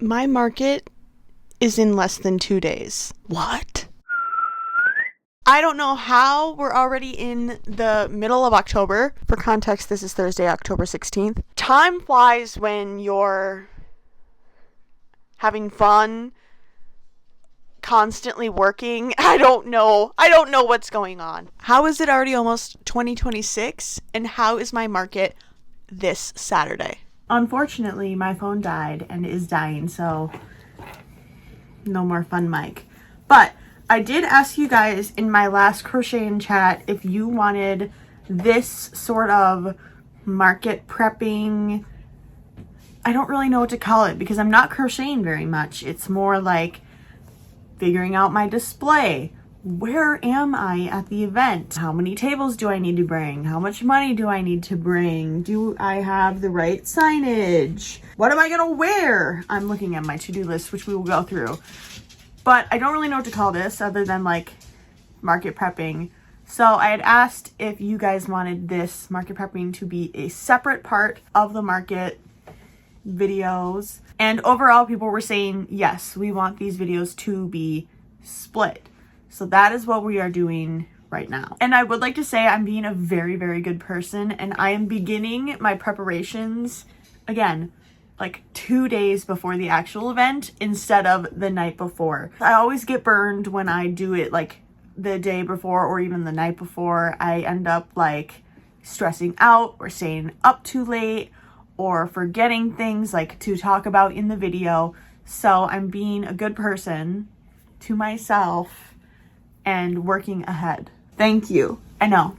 My market is in less than 2 days. What? I don't know how we're already in the middle of October. For context, this is Thursday, October 16th. Time flies when you're having fun, constantly working. I don't know what's going on. How is it already almost 2026? And how is my market this Saturday? Unfortunately, my phone died and is dying, so no more fun mic. But I did ask you guys in my last crocheting chat if you wanted this sort of market prepping. I don't really know what to call it because I'm not crocheting very much. It's more like figuring out my display. Where am I at the event? How many tables do I need to bring? How much money do I need to bring? Do I have the right signage? What am I gonna wear? I'm looking at my to-do list, which we will go through. But I don't really know what to call this other than like market prepping. So I had asked if you guys wanted this market prepping to be a separate part of the market videos. And overall, people were saying, yes, we want these videos to be split. So that is what we are doing right now. And I would like to say I'm being a very, very good person, and I am beginning my preparations, again, like 2 days before the actual event instead of the night before. I always get burned when I do it like the day before or even the night before. I end up like stressing out or staying up too late or forgetting things like to talk about in the video. So I'm being a good person to myself and working ahead. Thank you. I know,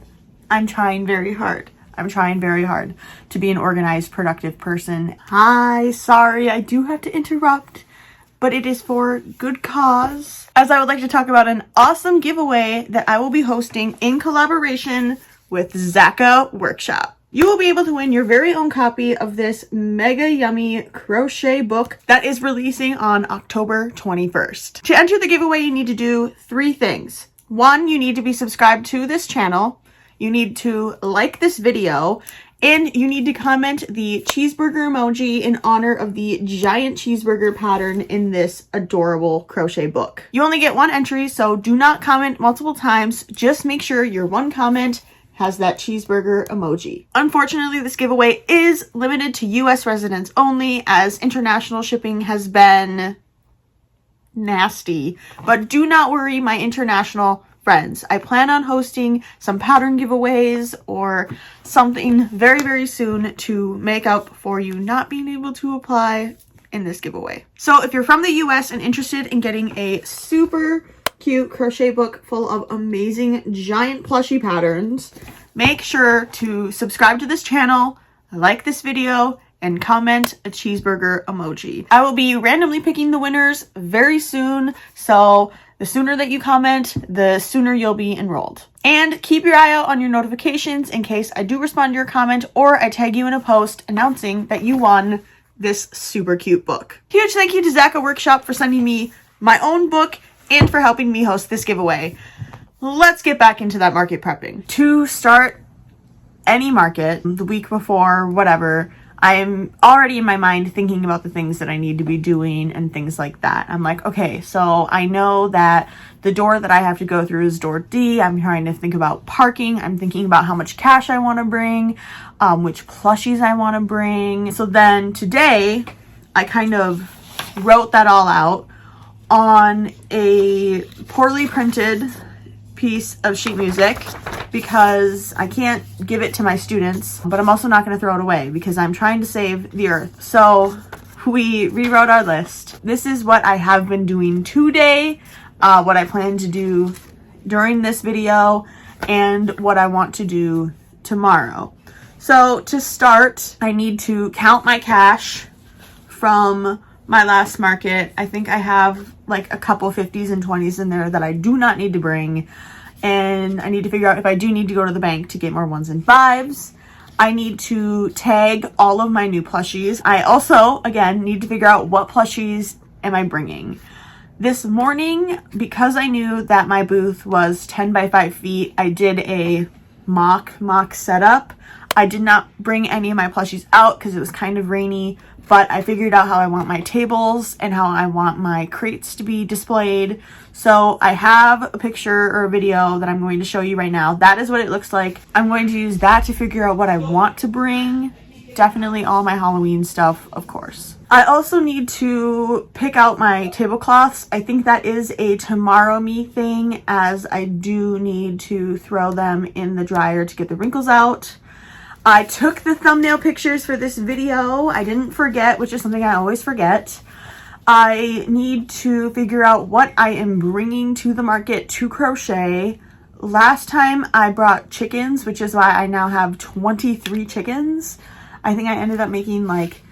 I'm trying very hard. I'm trying very hard to be an organized, productive person. Hi, sorry, I do have to interrupt, but it is for good cause. As I would like to talk about an awesome giveaway that I will be hosting in collaboration with Zakka Workshop. You will be able to win your very own copy of this Mega Yummy Crochet book that is releasing on October 21st. To enter the giveaway, you need to do 3 things. 1, you need to be subscribed to this channel. You need to like this video, and you need to comment the cheeseburger emoji in honor of the giant cheeseburger pattern in this adorable crochet book. You only get 1 entry, so do not comment multiple times. Just make sure your 1 comment has that cheeseburger emoji. Unfortunately, this giveaway is limited to US residents only, as international shipping has been nasty. But do not worry, my international friends. I plan on hosting some pattern giveaways or something very, very soon to make up for you not being able to apply in this giveaway. So if you're from the US and interested in getting a super cute crochet book full of amazing giant plushie patterns, make sure to subscribe to this channel, like this video, and comment a cheeseburger emoji. I will be randomly picking the winners very soon, so the sooner that you comment, the sooner you'll be enrolled. And keep your eye out on your notifications in case I do respond to your comment or I tag you in a post announcing that you won this super cute book. Huge thank you to Zakka Workshop for sending me my own book and for helping me host this giveaway. Let's get back into that market prepping. To start any market, the week before, whatever, I'm already in my mind thinking about the things that I need to be doing and things like that. I'm like, okay, so I know that the door that I have to go through is door D. I'm trying to think about parking. I'm thinking about how much cash I want to bring, which plushies I want to bring. So then today, I kind of wrote that all out on a poorly printed piece of sheet music because I can't give it to my students, but I'm also not going to throw it away because I'm trying to save the earth. So we rewrote our list. This is what I have been doing today, what I plan to do during this video, and what I want to do tomorrow. So to start, I need to count my cash from my last market. I think I have like a couple 50s and 20s in there that I do not need to bring. And I need to figure out if I do need to go to the bank to get more 1s and 5s. I need to tag all of my new plushies. I also, again, need to figure out what plushies am I bringing. This morning, because I knew that my booth was 10 by 5 feet, I did a mock setup. I did not bring any of my plushies out because it was kind of rainy, but I figured out how I want my tables and how I want my crates to be displayed. So I have a picture or a video that I'm going to show you right now. That is what it looks like. I'm going to use that to figure out what I want to bring. Definitely all my Halloween stuff, of course. I also need to pick out my tablecloths. I think that is a tomorrow me thing, as I do need to throw them in the dryer to get the wrinkles out. I took the thumbnail pictures for this video. I didn't forget, which is something I always forget. I need to figure out what I am bringing to the market to crochet. Last time I brought chickens, which is why I now have 23 chickens. I think I ended up making like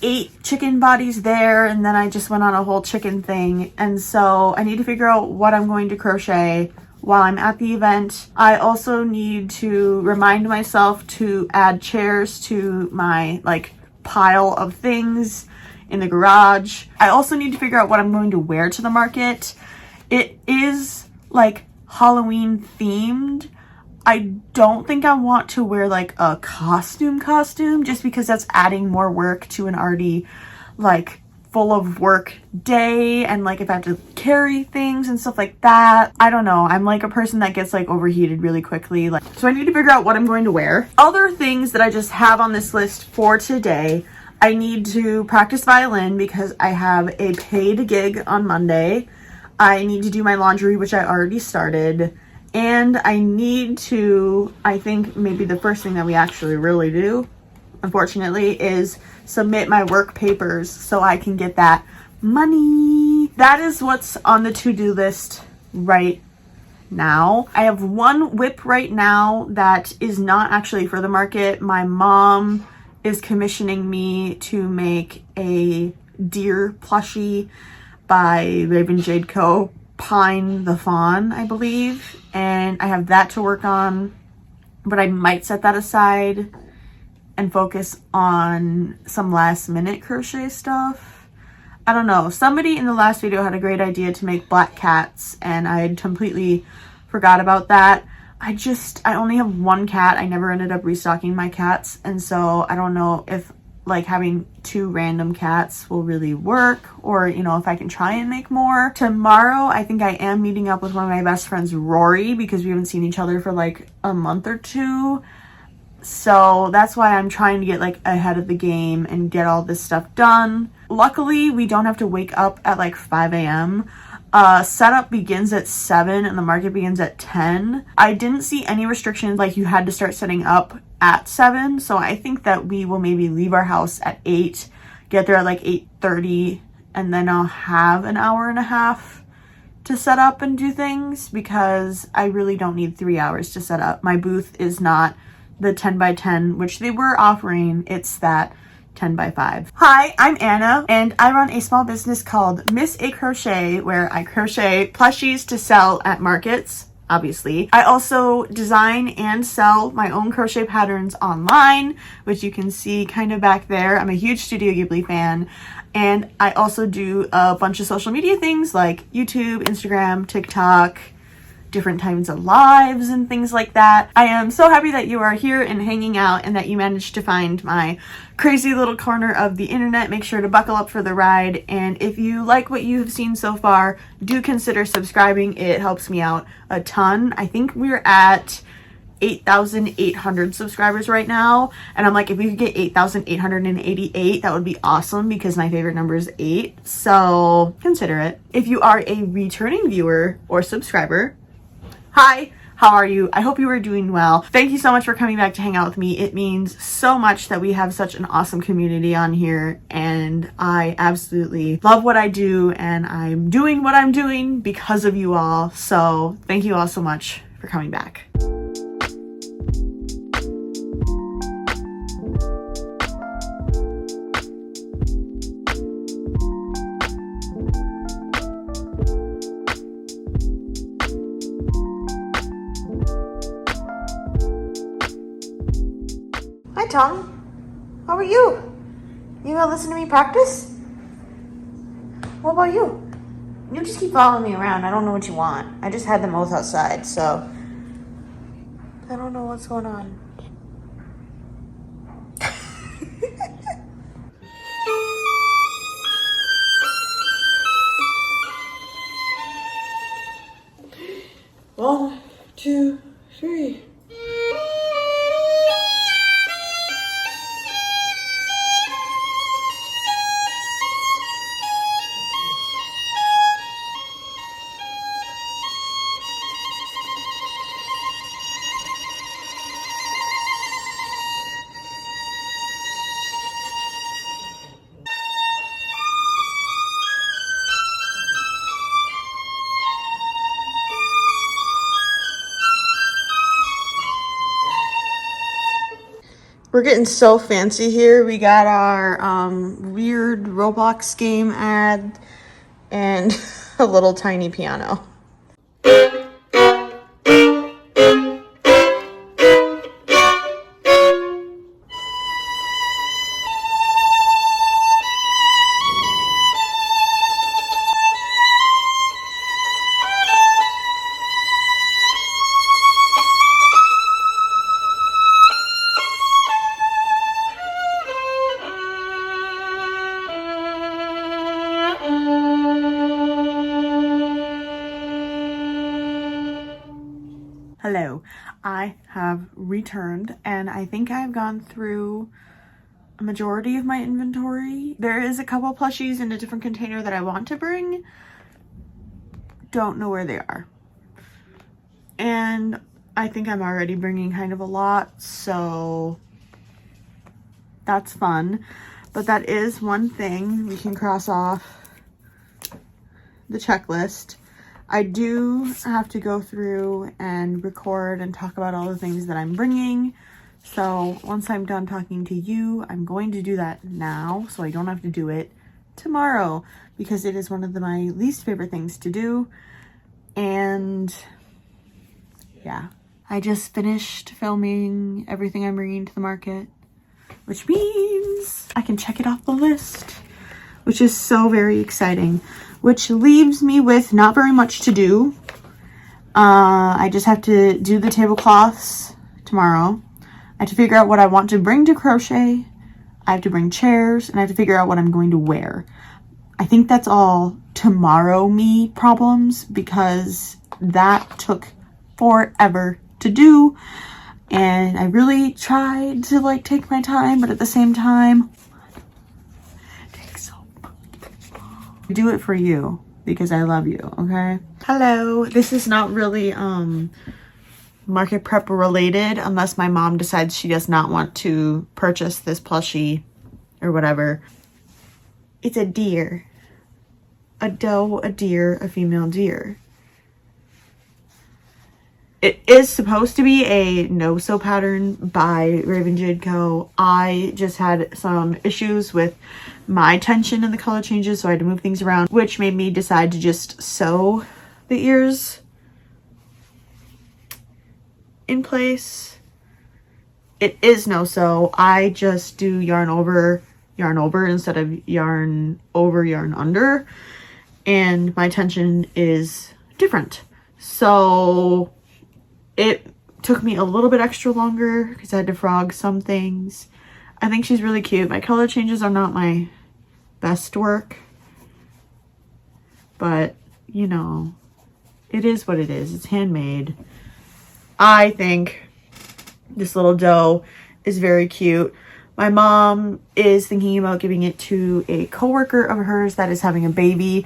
8 chicken bodies there, and then I just went on a whole chicken thing. And so I need to figure out what I'm going to crochet while I'm at the event. I also need to remind myself to add chairs to my like pile of things in the garage. I also need to figure out what I'm going to wear to the market. It is like Halloween themed. I don't think I want to wear like a costume just because that's adding more work to an already like full of work day, and like if I have to carry things and stuff like that. I don't know. I'm like a person that gets like overheated really quickly. Like, so I need to figure out what I'm going to wear. Other things that I just have on this list for today. I need to practice violin because I have a paid gig on Monday. I need to do my laundry, which I already started. And I need to, I think maybe the first thing that we actually really do, unfortunately, is submit my work papers so I can get that money. That is what's on the to-do list right now. I have one whip right now that is not actually for the market. My mom is commissioning me to make a deer plushie by Raven Jade Co. Pine the Fawn, I believe. And I have that to work on, but I might set that aside and focus on some last minute crochet stuff. I don't know. Somebody in the last video had a great idea to make black cats, and I had completely forgot about that. I only have one cat. I never ended up restocking my cats, and so I don't know if like having 2 random cats will really work, or you know, if I can try and make more. Tomorrow I think I am meeting up with one of my best friends, Rory, because we haven't seen each other for like a month or 2. So that's why I'm trying to get like ahead of the game and get all this stuff done. Luckily we don't have to wake up at like 5 a.m. Setup begins at 7 and the market begins at 10. I didn't see any restrictions like you had to start setting up at 7, so I think that we will maybe leave our house at 8, get there at like 8:30, and then I'll have an hour and a half to set up and do things, because I really don't need 3 hours to set up. My booth is not the 10 by 10, which they were offering. It's that 10 by 5. Hi, I'm Anna, and I run a small business called Miss A Crochet, where I crochet plushies to sell at markets, obviously. I also design and sell my own crochet patterns online, which you can see kind of back there. I'm a huge Studio Ghibli fan, and I also do a bunch of social media things like YouTube, Instagram, TikTok, different types of lives and things like that. I am so happy that you are here and hanging out, and that you managed to find my crazy little corner of the internet. Make sure to buckle up for the ride, and if you like what you have seen so far, do consider subscribing. It helps me out a ton. I think we're at 8,800 subscribers right now, and I'm like, if we could get 8,888, that would be awesome, because my favorite number is 8, so consider it. If you are a returning viewer or subscriber, hi, how are you? I hope you are doing well. Thank you so much for coming back to hang out with me. It means so much that we have such an awesome community on here, and I absolutely love what I do, and I'm doing what I'm doing because of you all. So thank you all so much for coming back. Hi, Tom. How are you? You gonna listen to me practice? What about you? You just keep following me around. I don't know what you want. I just had them both outside, so I don't know what's going on. 1, 2, 3. We're getting so fancy here. We got our weird Roblox game ad and a little tiny piano. Hello, I have returned and I think I've gone through a majority of my inventory. There is a couple plushies in a different container that I want to bring. Don't know where they are. And I think I'm already bringing kind of a lot, so that's fun. But that is one thing we can cross off the checklist. I do have to go through and record and talk about all the things that I'm bringing. So once I'm done talking to you, I'm going to do that now so I don't have to do it tomorrow because it is one of my least favorite things to do. And yeah, I just finished filming everything I'm bringing to the market, which means I can check it off the list, which is so very exciting. Which leaves me with not very much to do. I just have to do the tablecloths tomorrow. I have to figure out what I want to bring to crochet. I have to bring chairs, and I have to figure out what I'm going to wear. I think that's all tomorrow me problems because that took forever to do. And I really tried to like take my time, but at the same time, do it for you because I love you, okay? Hello, this is not really market prep related unless my mom decides she does not want to purchase this plushie or whatever. It's a deer. A doe, a deer, a female deer. It is supposed to be a no-sew pattern by Raven Jade Co. I just had some issues with my tension and the color changes, so I had to move things around, which made me decide to just sew the ears in place. It is no-sew. I just do yarn over instead of yarn over, yarn under, and my tension is different. So it took me a little bit extra longer because I had to frog some things. I think she's really cute. My color changes are not my best work, but you know, it is what it is. It's handmade. I think this little doe is very cute. My mom is thinking about giving it to a coworker of hers that is having a baby.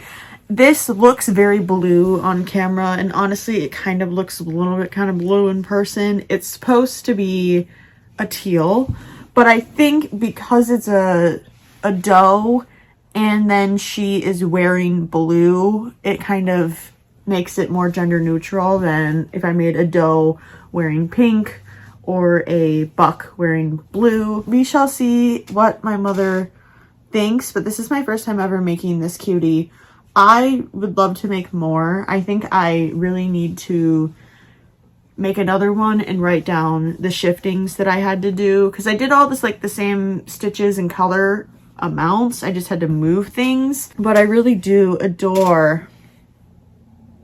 This looks very blue on camera, and honestly, it kind of looks a little bit kind of blue in person. It's supposed to be a teal, but I think because it's a doe and then she is wearing blue, it kind of makes it more gender neutral than if I made a doe wearing pink or a buck wearing blue. We shall see what my mother thinks, but this is my first time ever making this cutie. I would love to make more. I think I really need to make another one and write down the shiftings that I had to do, because I did all this like the same stitches and color amounts. I just had to move things, but I really do adore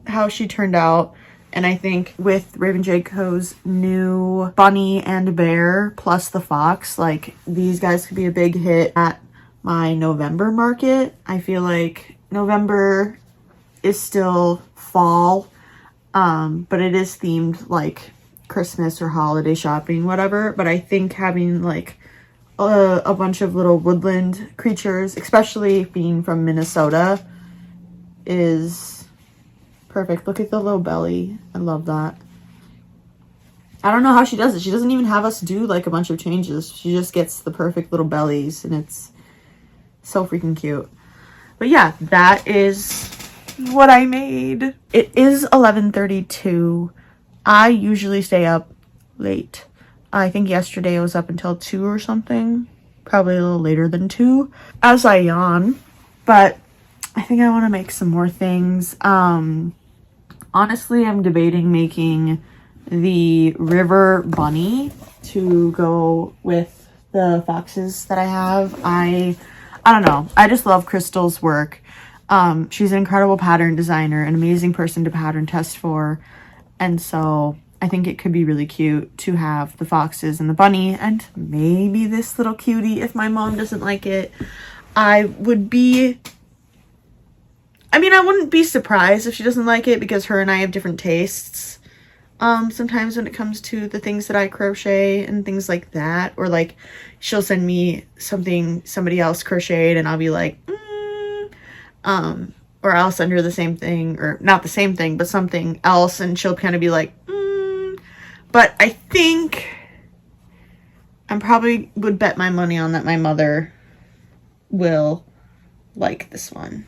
how she turned out. And I think with Raven Jade Co.'s new bunny and bear plus the fox, like these guys could be a big hit at my November market. I feel like November is still fall. But it is themed like Christmas or holiday shopping, whatever. But I think having like a bunch of little woodland creatures, especially being from Minnesota, is perfect. Look at the little belly. I love that. I don't know how she does it. She doesn't even have us do like a bunch of changes. She just gets the perfect little bellies, and it's so freaking cute. But yeah, that is what I made. It is 11:32. I usually stay up late. I think yesterday I was up until 2 or something. Probably a little later than 2 as I yawn. But I think I want to make some more things. Honestly, I'm debating making the river bunny to go with the foxes that I have. I don't know. I just love Crystal's work. She's an incredible pattern designer, an amazing person to pattern test for. And so I think it could be really cute to have the foxes and the bunny and maybe this little cutie if my mom doesn't like it. I wouldn't be surprised if she doesn't like it because her and I have different tastes. Sometimes when it comes to the things that I crochet and things like that, or like she'll send me something somebody else crocheted and I'll be like, or I'll send her the same thing, or not the same thing, but something else, and she'll kind of be like, But I think I probably would bet my money on that my mother will like this one.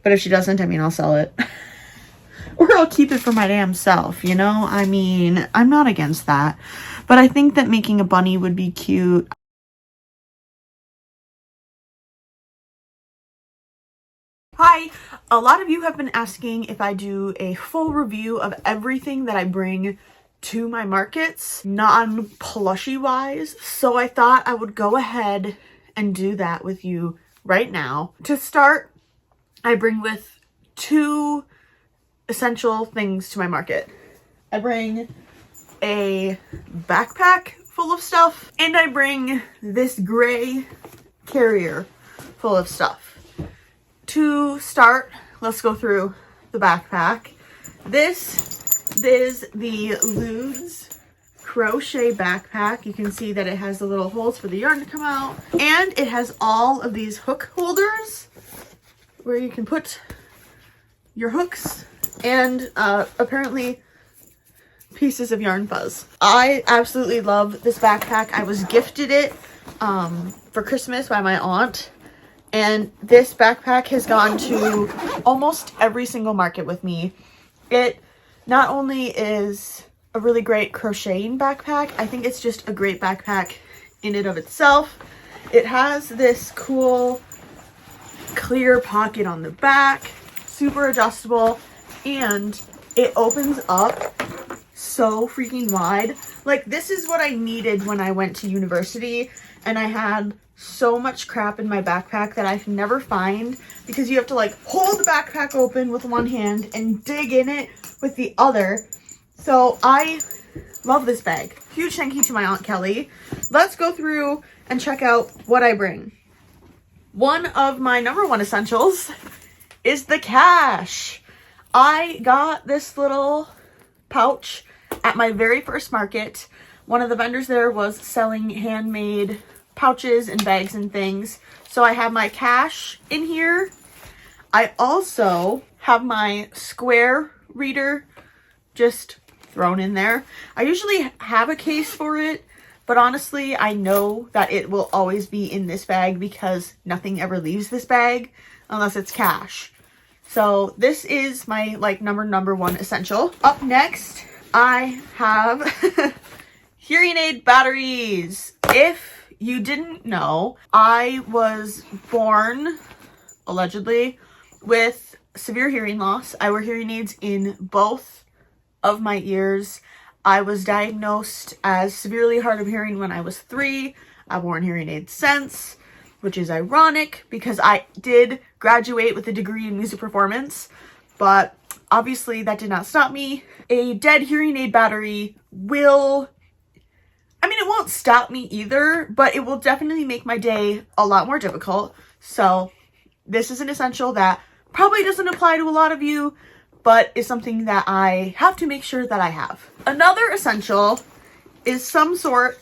But if she doesn't, I mean, I'll sell it. Or I'll keep it for my damn self, you know? I mean, I'm not against that. But I think that making a bunny would be cute. Hi! A lot of you have been asking if I do a full review of everything that I bring to my markets, non-plushie wise. So I thought I would go ahead and do that with you right now. To start, I bring with 2 essential things to my market. I bring a backpack full of stuff, and I bring this gray carrier full of stuff. To start, let's go through the backpack. This is the Ludes crochet backpack. You can see that it has the little holes for the yarn to come out, and it has all of these hook holders where you can put your hooks and apparently pieces of yarn fuzz. I absolutely love this backpack. I was gifted it for Christmas by my aunt, and this backpack has gone to almost every single market with me. It not only is a really great crocheting backpack, I think it's just a great backpack in and of itself. It has this cool clear pocket on the back, super adjustable, and it opens up so freaking wide. Like, this is what I needed when I went to university and I had so much crap in my backpack that I can never find because you have to like hold the backpack open with one hand and dig in it with the other. So I love this bag. Huge thank you to my Aunt Kelly. Let's go through and check out what I bring. One of my number 1 essentials is the cash. I got this little pouch at my very first market. One of the vendors there was selling handmade pouches and bags and things. So I have my cash in here. I also have my square reader just thrown in there. I usually have a case for it, but honestly, I know that it will always be in this bag because nothing ever leaves this bag unless it's cash. So this is my like number 1 essential. Up next, I have hearing aid batteries. If you didn't know, I was born, allegedly, with severe hearing loss. I wear hearing aids in both of my ears. I was diagnosed as severely hard of hearing when I was 3. I've worn hearing aids since, which is ironic because I did graduate with a degree in music performance, but obviously that did not stop me. A dead hearing aid battery will, it won't stop me either, but it will definitely make my day a lot more difficult. So this is an essential that probably doesn't apply to a lot of you, but is something that I have to make sure that I have. Another essential is some sort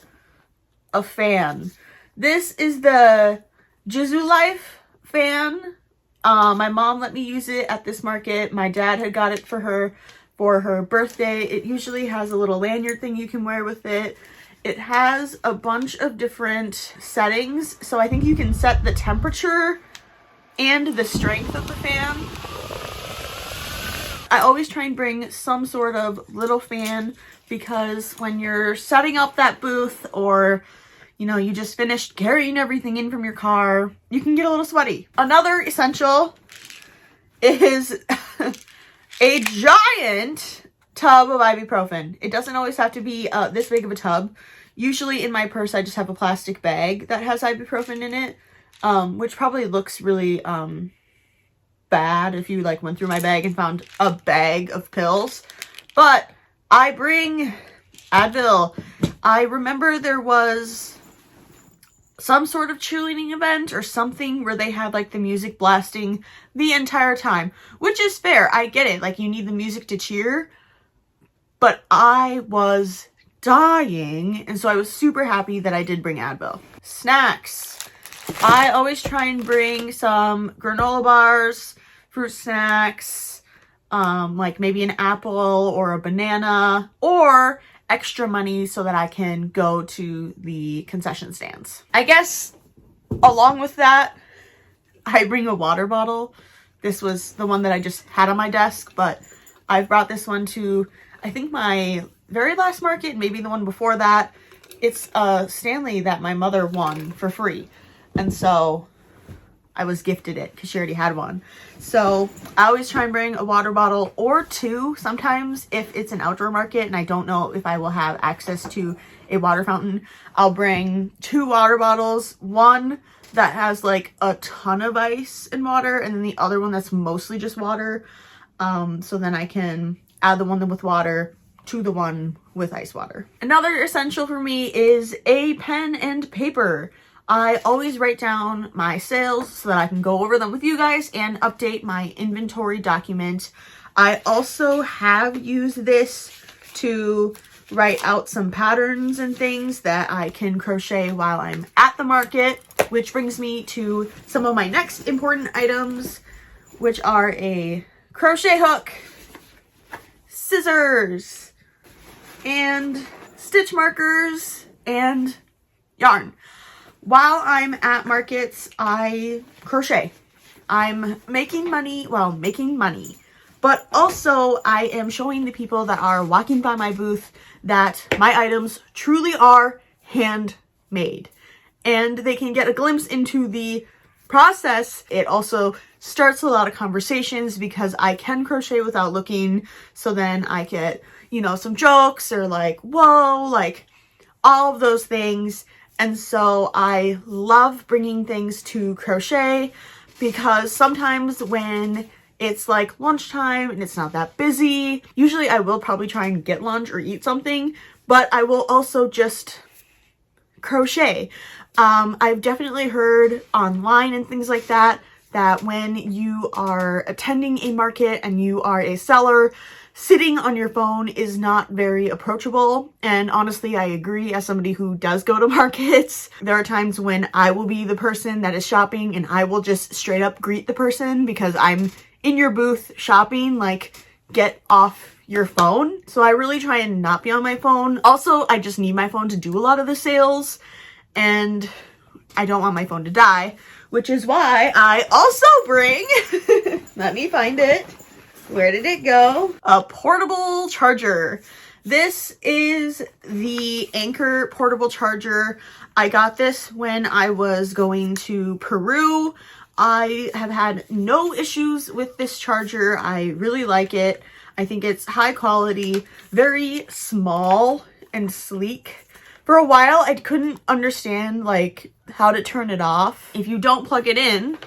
of fan. This is the Jisulife fan. My mom let me use it at this market. My dad had got it for her birthday. It usually has a little lanyard thing you can wear with it. It has a bunch of different settings, so I think you can set the temperature and the strength of the fan. I always try and bring some sort of little fan because when you're setting up that booth, or you know, you just finished carrying everything in from your car, you can get a little sweaty. Another essential is a giant tub of ibuprofen. It doesn't always have to be this big of a tub. Usually in my purse, I just have a plastic bag that has ibuprofen in it, which probably looks really bad if you like went through my bag and found a bag of pills. But I bring Advil. I remember there was some sort of cheerleading event or something where they had like the music blasting the entire time, which is fair. I get it. Like, you need the music to cheer, but I was dying. And so I was super happy that I did bring Advil. Snacks. I always try and bring some granola bars, fruit snacks, like maybe an apple or a banana, or extra money so that I can go to the concession stands. I guess along with that, I bring a water bottle. This was the one that I just had on my desk, but I've brought this one to, I think, my very last market, maybe the one before that. It's a Stanley that my mother won for free. And so I was gifted it because she already had one. So I always try and bring a water bottle or two. Sometimes if it's an outdoor market and I don't know if I will have access to a water fountain, I'll bring 2 water bottles. One that has like a ton of ice and water, and then the other one that's mostly just water. So then I can add the one with water to the one with ice water. Another essential for me is a pen and paper. I always write down my sales so that I can go over them with you guys and update my inventory document. I also have used this to write out some patterns and things that I can crochet while I'm at the market, which brings me to some of my next important items, which are a crochet hook, scissors, and stitch markers, and yarn. While I'm at markets, I crochet. I'm making money, but also I am showing the people that are walking by my booth that my items truly are handmade, and they can get a glimpse into the process. It also starts a lot of conversations because I can crochet without looking, so then I get, you know, some jokes or like, whoa, like all of those things. And so I love bringing things to crochet because sometimes when it's like lunchtime and it's not that busy, usually I will probably try and get lunch or eat something, but I will also just crochet. I've definitely heard online and things like that, that when you are attending a market and you are a seller, sitting on your phone is not very approachable. And honestly, I agree. As somebody who does go to markets, there are times when I will be the person that is shopping and I will just straight up greet the person because I'm in your booth shopping. Like, get off your phone. So I really try and not be on my phone. Also, I just need my phone to do a lot of the sales, and I don't want my phone to die, which is why I also bring, let me find it. Where did it go? A portable charger. This is the Anchor portable charger. I got this when I was going to Peru. I have had no issues with this charger. I really like it. I think it's high quality, very small and sleek. For a while, I couldn't understand like how to turn it off. If you don't plug it in,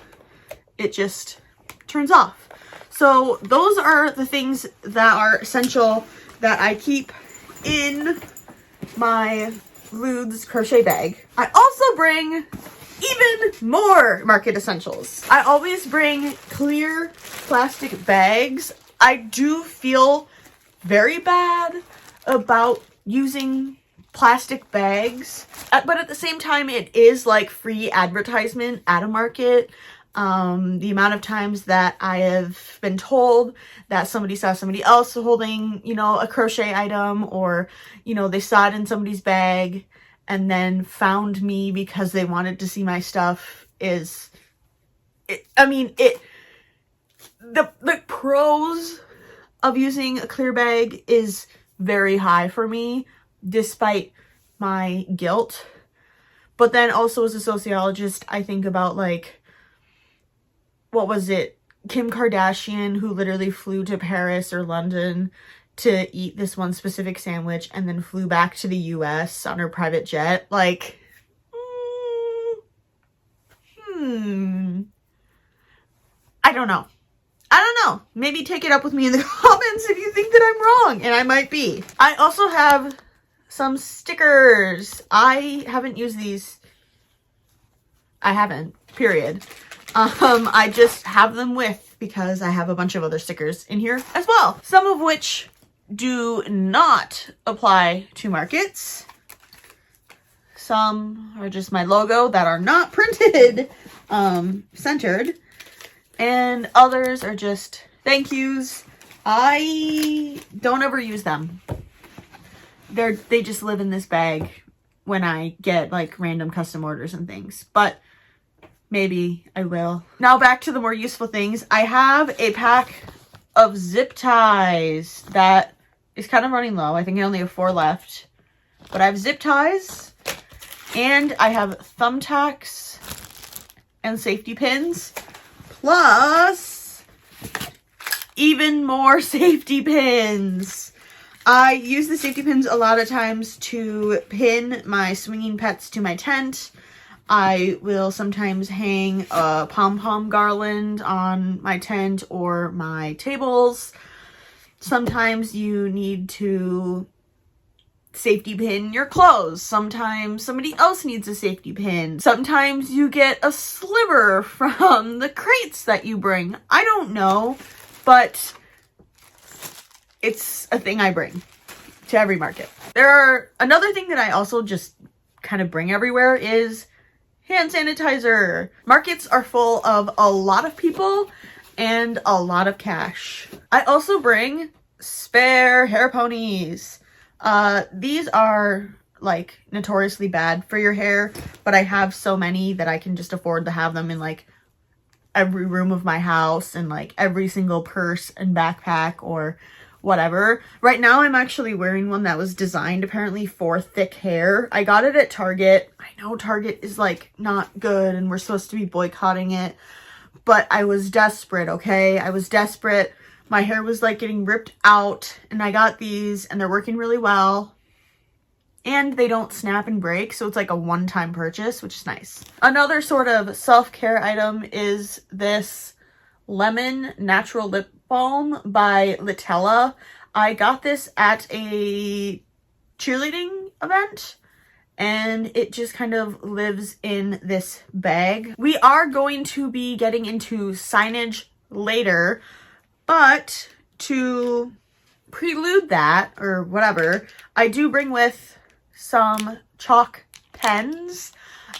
it just turns off. So those are the things that are essential that I keep in my Ludes crochet bag. I also bring even more market essentials. I always bring clear plastic bags. I do feel very bad about using plastic bags, but at the same time, it is like free advertisement at a market. The amount of times that I have been told that somebody saw somebody else holding, you know, a crochet item, or, you know, they saw it in somebody's bag and then found me because they wanted to see my stuff is, the pros of using a clear bag is very high for me, despite my guilt. But then also as a sociologist, I think about, like, what was it? Kim Kardashian, who literally flew to Paris or London to eat this one specific sandwich and then flew back to the US on her private jet. Like, I don't know. Maybe take it up with me in the comments if you think that I'm wrong, and I might be. I also have some stickers. I haven't used these. I haven't, period. I just have them with because I have a bunch of other stickers in here as well. Some of which do not apply to markets. Some are just my logo that are not printed, centered. And others are just thank yous. I don't ever use them. They just live in this bag when I get like random custom orders and things, but maybe I will. Now back to the more useful things. I have a pack of zip ties that is kind of running low. I think I only have 4 left, but I have zip ties and I have thumbtacks and safety pins, plus even more safety pins. I use the safety pins a lot of times to pin my swinging pets to my tent. I will sometimes hang a pom-pom garland on my tent or my tables. Sometimes you need to safety pin your clothes. Sometimes somebody else needs a safety pin. Sometimes you get a sliver from the crates that you bring. I don't know, but it's a thing I bring to every market. Another thing that I also just kind of bring everywhere is hand sanitizer. Markets are full of a lot of people and a lot of cash. I also bring spare hair ponies. These are like notoriously bad for your hair, but I have so many that I can just afford to have them in like every room of my house and like every single purse and backpack or whatever. Right now I'm actually wearing one that was designed apparently for thick hair. I got it at Target. I know Target is like not good and we're supposed to be boycotting it, but I was desperate, okay? I was desperate. My hair was like getting ripped out and I got these and they're working really well. And they don't snap and break, so it's like a one-time purchase, which is nice. Another sort of self-care item is this Lemon Natural Lip Balm by Litella. I got this at a cheerleading event and it just kind of lives in this bag. We are going to be getting into signage later, but to prelude that or whatever, I do bring with some chalk pens.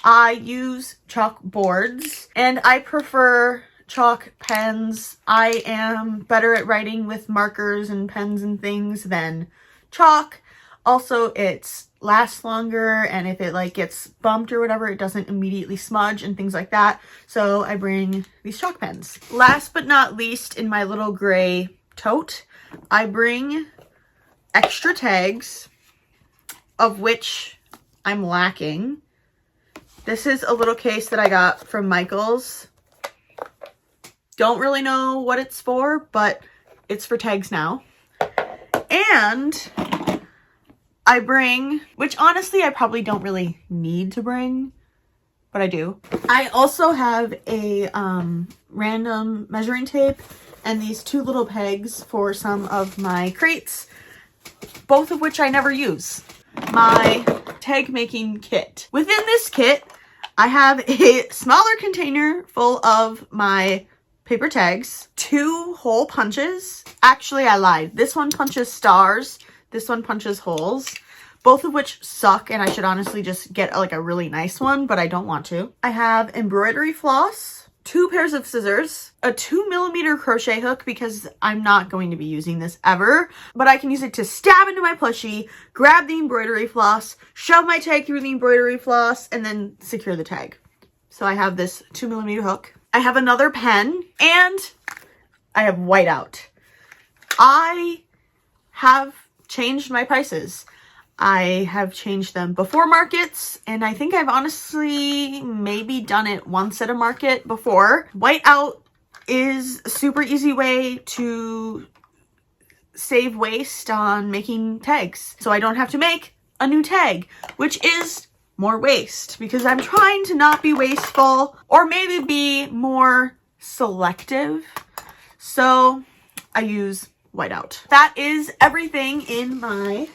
I use chalk boards and I prefer chalk pens. I am better at writing with markers and pens and things than chalk. Also, it lasts longer, and if it like gets bumped or whatever, it doesn't immediately smudge and things like that. So I bring these chalk pens. Last but not least, in my little gray tote, I bring extra tags, of which I'm lacking. This is a little case that I got from Michael's. Don't really know what it's for, but it's for tags now. And I bring, which honestly I probably don't really need to bring, but I do. I also have a random measuring tape and these 2 little pegs for some of my crates, both of which I never use. My tag making kit. Within this kit, I have a smaller container full of my paper tags, 2 hole punches. Actually, I lied. This one punches stars. This one punches holes. Both of which suck, and I should honestly just get like a really nice one, but I don't want to. I have embroidery floss, 2 pairs of scissors, a 2mm crochet hook because I'm not going to be using this ever, but I can use it to stab into my plushie, grab the embroidery floss, shove my tag through the embroidery floss, and then secure the tag. So I have this 2mm hook. I have another pen, and I have whiteout. I have changed my prices. I have changed them before markets, and I think I've honestly maybe done it once at a market before. Whiteout is a super easy way to save waste on making tags. So I don't have to make a new tag, which is more waste because I'm trying to not be wasteful or maybe be more selective. So I use whiteout. That is everything in my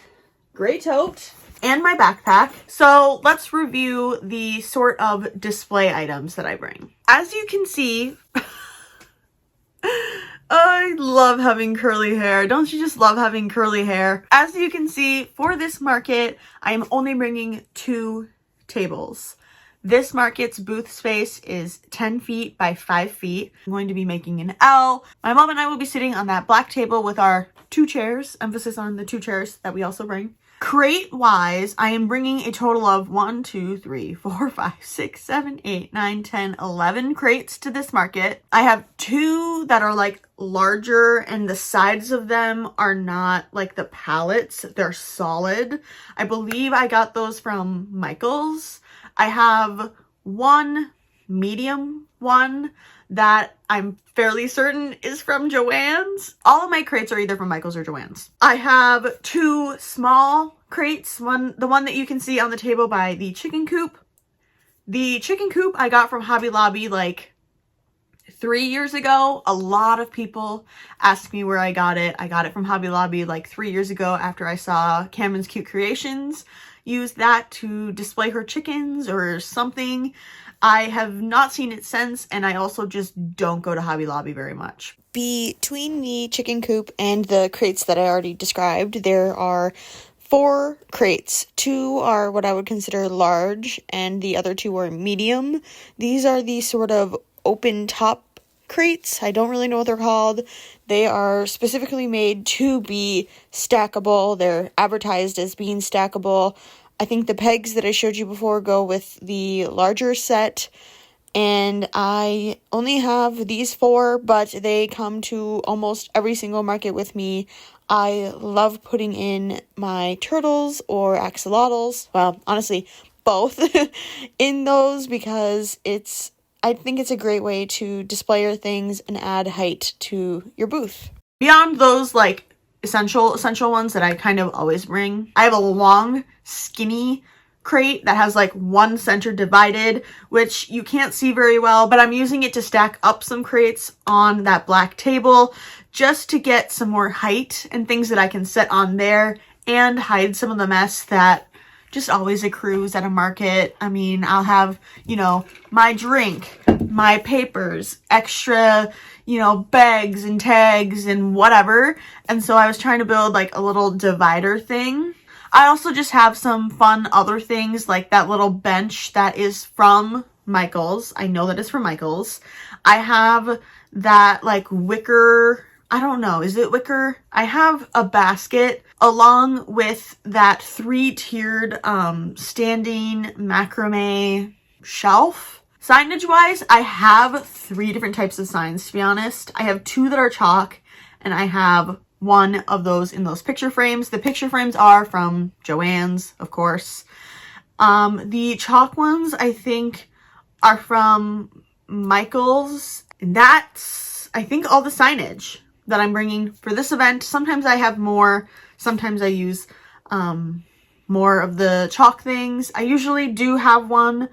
gray tote and my backpack. So let's review the sort of display items that I bring. As you can see, I love having curly hair. Don't you just love having curly hair? As you can see, for this market, I am only bringing 2 tables. This market's booth space is 10 feet by 5 feet. I'm going to be making an L. My mom and I will be sitting on that black table with our 2 chairs, emphasis on the 2 chairs that we also bring. Crate wise, I am bringing a total of 1, 2, 3, 4, 5, 6, 7, 8, 9, 10, 11 crates to this market. I have 2 that are like larger and the sides of them are not like the pallets. They're solid. I believe I got those from Michael's. I have 1 medium one that I'm fairly certain is from Joann's. All of my crates are either from Michael's or Joann's. I have 2 small crates. The one that you can see on the table by the chicken coop. The chicken coop I got from Hobby Lobby like 3 years ago. A lot of people asked me where I got it. I got it from Hobby Lobby like 3 years ago after I saw Cameron's Cute Creations use that to display her chickens or something. I have not seen it since, and I also just don't go to Hobby Lobby very much. Between the chicken coop and the crates that I already described, there are 4 crates. 2 are what I would consider large, and the other 2 are medium. These are the sort of open top crates. I don't really know what they're called. They are specifically made to be stackable. They're advertised as being stackable. I think the pegs that I showed you before go with the larger set, and I only have these 4, but they come to almost every single market with me. I love putting in my turtles or axolotls, well, honestly, both, in those because I think it's a great way to display your things and add height to your booth. Beyond those, like, essential ones that I kind of always bring, I have a long, skinny crate that has like 1 center divided, which you can't see very well, but I'm using it to stack up some crates on that black table just to get some more height and things that I can set on there and hide some of the mess that just always accrues at a market. I mean, I'll have, my drink, my papers, extra, bags and tags and whatever. And so I was trying to build like a little divider thing. I also just have some fun other things like that little bench that is from Michael's. I know that it's from Michael's. I have that like wicker, I don't know, is it wicker? I have a basket along with that 3-tiered standing macrame shelf. Signage wise, I have 3 different types of signs, to be honest. I have 2 that are chalk, and I have 1 of those in those picture frames. The picture frames are from Joann's, of course. The chalk ones, I think, are from Michael's. And that's, I think, all the signage that I'm bringing for this event. Sometimes I have more. Sometimes I use more of the chalk things. I usually do have one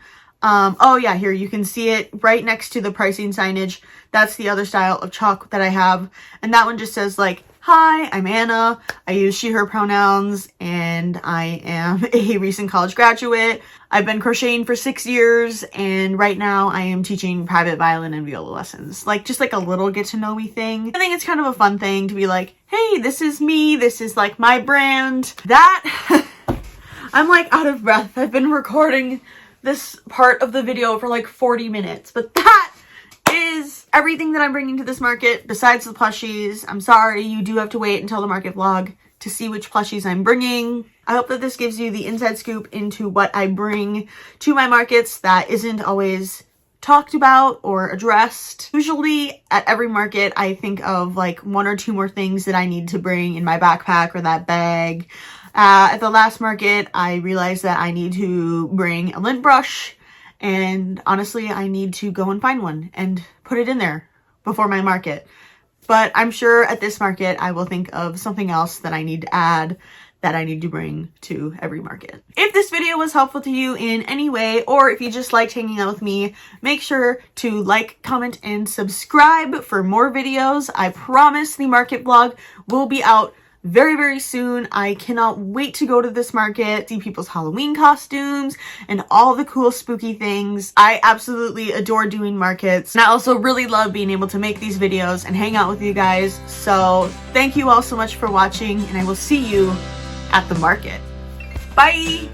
Oh yeah, here you can see it right next to the pricing signage. That's the other style of chalk that I have. And that one just says like, hi, I'm Anna. I use she, her pronouns, and I am a recent college graduate. I've been crocheting for 6 years, and right now I am teaching private violin and viola lessons. Like, just like a little get to know me thing. I think it's kind of a fun thing to be like, hey, this is me. This is like my brand. That, I'm like out of breath. I've been recording this part of the video for like 40 minutes, but that is everything that I'm bringing to this market besides the plushies. I'm sorry, you do have to wait until the market vlog to see which plushies I'm bringing. I hope that this gives you the inside scoop into what I bring to my markets that isn't always talked about or addressed. Usually at every market, I think of like 1 or 2 more things that I need to bring in my backpack or that bag. At the last market, I realized that I need to bring a lint brush, and honestly, I need to go and find one and put it in there before my market. But I'm sure at this market, I will think of something else that I need to add, that I need to bring to every market. If this video was helpful to you in any way, or if you just liked hanging out with me, make sure to like, comment, and subscribe for more videos. I promise the market vlog will be out very, very soon. I cannot wait to go to this market, see people's Halloween costumes, and all the cool spooky things. I absolutely adore doing markets, and I also really love being able to make these videos and hang out with you guys. So thank you all so much for watching, and I will see you at the market. Bye!